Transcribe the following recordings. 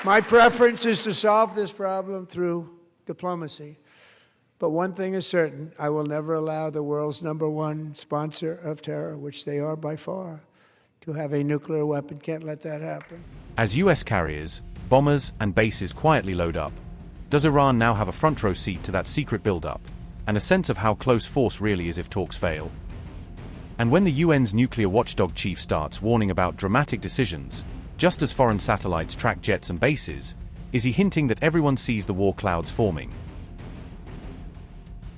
My preference is to solve this problem through diplomacy. But one thing is certain, I will never allow the world's #1 sponsor of terror, which they are by far, to have a nuclear weapon. Can't let that happen. As US carriers, bombers, and bases quietly load up, does Iran now have a front row seat to that secret buildup, and a sense of how close force really is if talks fail? And when the UN's nuclear watchdog chief starts warning about dramatic decisions, just as foreign satellites track jets and bases, is he hinting that everyone sees the war clouds forming?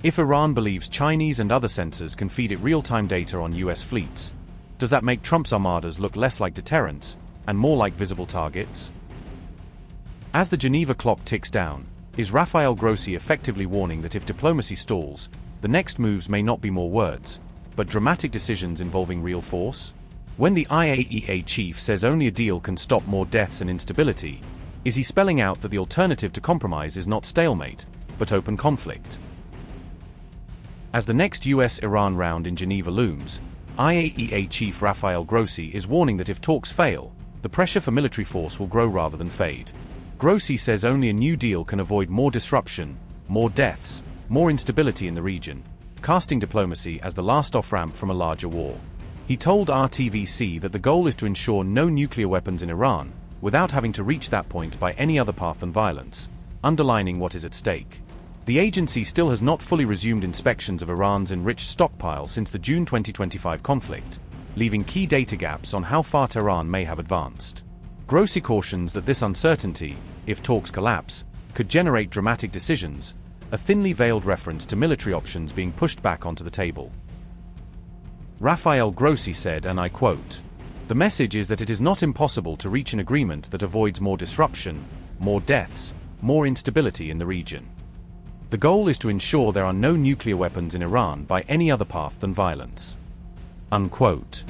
If Iran believes Chinese and other sensors can feed it real-time data on US fleets, does that make Trump's armadas look less like deterrents and more like visible targets? As the Geneva clock ticks down, is Rafael Grossi effectively warning that if diplomacy stalls, the next moves may not be more words, but dramatic decisions involving real force? When the IAEA chief says only a deal can stop more deaths and instability, is he spelling out that the alternative to compromise is not stalemate, but open conflict? As the next US-Iran round in Geneva looms, IAEA chief Rafael Grossi is warning that if talks fail, the pressure for military force will grow rather than fade. Grossi says only a new deal can avoid more disruption, more deaths, more instability in the region, casting diplomacy as the last off-ramp from a larger war. He told RTVC that the goal is to ensure no nuclear weapons in Iran, without having to reach that point by any other path than violence, underlining what is at stake. The agency still has not fully resumed inspections of Iran's enriched stockpile since the June 2025 conflict, leaving key data gaps on how far Tehran may have advanced. Grossi cautions that this uncertainty, if talks collapse, could generate dramatic decisions, a thinly veiled reference to military options being pushed back onto the table. Rafael Grossi said, and I quote, "The message is that it is not impossible to reach an agreement that avoids more disruption, more deaths, more instability in the region. The goal is to ensure there are no nuclear weapons in Iran by any other path than violence." Unquote.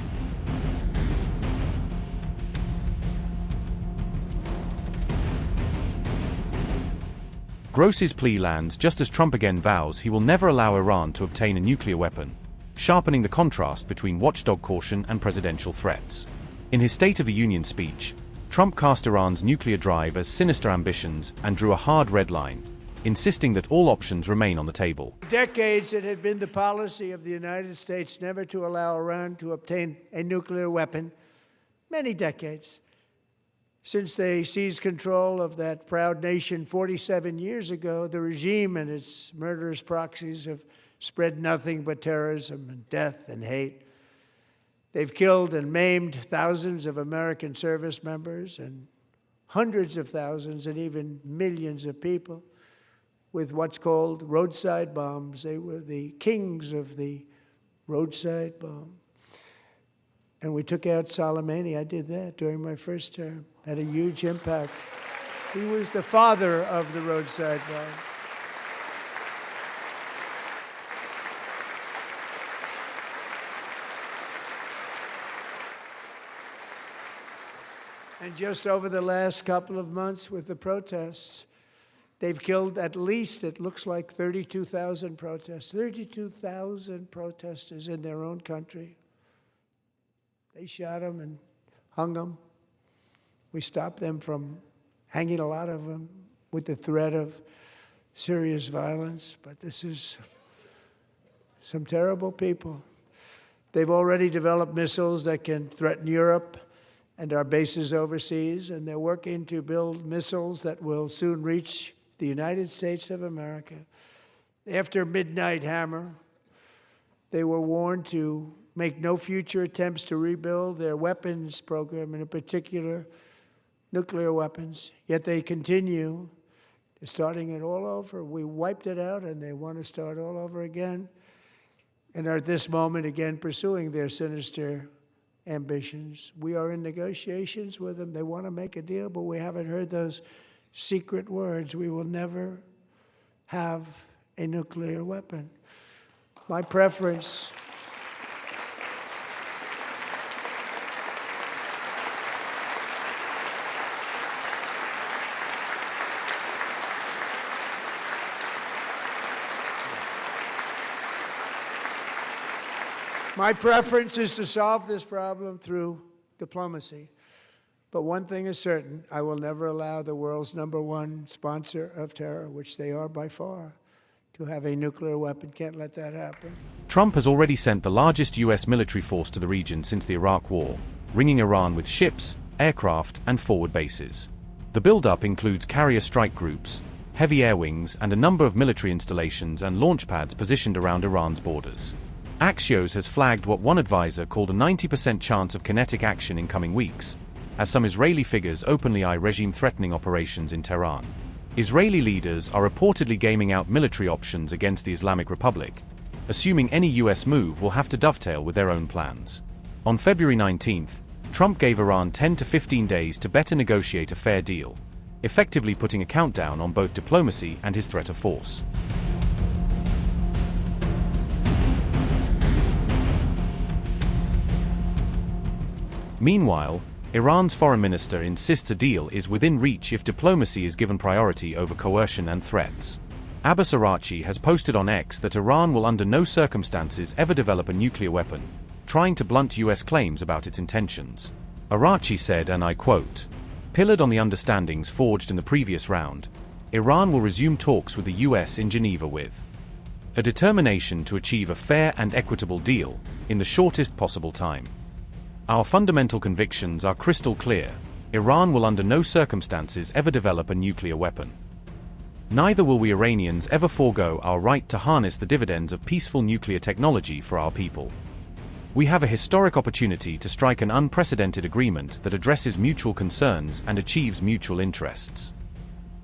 Grossi's plea lands just as Trump again vows he will never allow Iran to obtain a nuclear weapon, sharpening the contrast between watchdog caution and presidential threats. In his State of the Union speech, Trump cast Iran's nuclear drive as sinister ambitions and drew a hard red line, insisting that all options remain on the table. For decades, it had been the policy of the United States never to allow Iran to obtain a nuclear weapon. Many decades. Since they seized control of that proud nation 47 years ago, the regime and its murderous proxies have spread nothing but terrorism and death and hate. They've killed and maimed thousands of American service members and hundreds of thousands and even millions of people with what's called roadside bombs. They were the kings of the roadside bomb. And we took out Soleimani. I did that during my first term. Had a huge impact. He was the father of the roadside bomb. And just over the last couple of months with the protests, they've killed at least, it looks like, 32,000 protesters. 32,000 protesters in their own country. They shot them and hung them. We stopped them from hanging a lot of them with the threat of serious violence. But this is some terrible people. They've already developed missiles that can threaten Europe and our bases overseas, and they're working to build missiles that will soon reach the United States of America. After Midnight Hammer, they were warned to make no future attempts to rebuild their weapons program, and in particular, nuclear weapons. Yet they continue. They're starting it all over. We wiped it out, and they want to start all over again, and are at this moment again pursuing their sinister ambitions. We are in negotiations with them. They want to make a deal, but we haven't heard those secret words. We will never have a nuclear weapon. My preference is to solve this problem through diplomacy. But one thing is certain, I will never allow the world's #1 sponsor of terror, which they are by far, to have a nuclear weapon. Can't let that happen. Trump has already sent the largest U.S. military force to the region since the Iraq War, ringing Iran with ships, aircraft, and forward bases. The buildup includes carrier strike groups, heavy air wings, and a number of military installations and launch pads positioned around Iran's borders. Axios has flagged what one advisor called a 90% chance of kinetic action in coming weeks, as some Israeli figures openly eye regime-threatening operations in Tehran. Israeli leaders are reportedly gaming out military options against the Islamic Republic, assuming any U.S. move will have to dovetail with their own plans. On February 19th, Trump gave Iran 10 to 15 days to better negotiate a fair deal, effectively putting a countdown on both diplomacy and his threat of force. Meanwhile, Iran's foreign minister insists a deal is within reach if diplomacy is given priority over coercion and threats. Abbas Araghchi has posted on X that Iran will under no circumstances ever develop a nuclear weapon, trying to blunt U.S. claims about its intentions. Araghchi said, and I quote, "Pillared on the understandings forged in the previous round, Iran will resume talks with the U.S. in Geneva with a determination to achieve a fair and equitable deal in the shortest possible time. Our fundamental convictions are crystal clear. Iran will under no circumstances ever develop a nuclear weapon. Neither will we Iranians ever forego our right to harness the dividends of peaceful nuclear technology for our people. We have a historic opportunity to strike an unprecedented agreement that addresses mutual concerns and achieves mutual interests.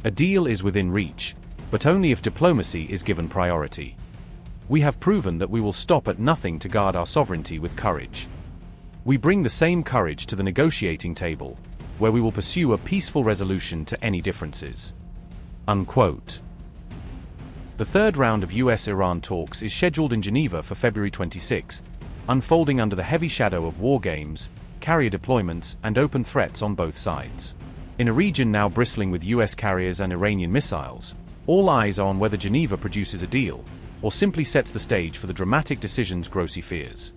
A deal is within reach, but only if diplomacy is given priority. We have proven that we will stop at nothing to guard our sovereignty with courage. We bring the same courage to the negotiating table, where we will pursue a peaceful resolution to any differences." Unquote. The third round of US-Iran talks is scheduled in Geneva for February 26, unfolding under the heavy shadow of war games, carrier deployments, and open threats on both sides. In a region now bristling with US carriers and Iranian missiles, all eyes are on whether Geneva produces a deal, or simply sets the stage for the dramatic decisions Grossi fears.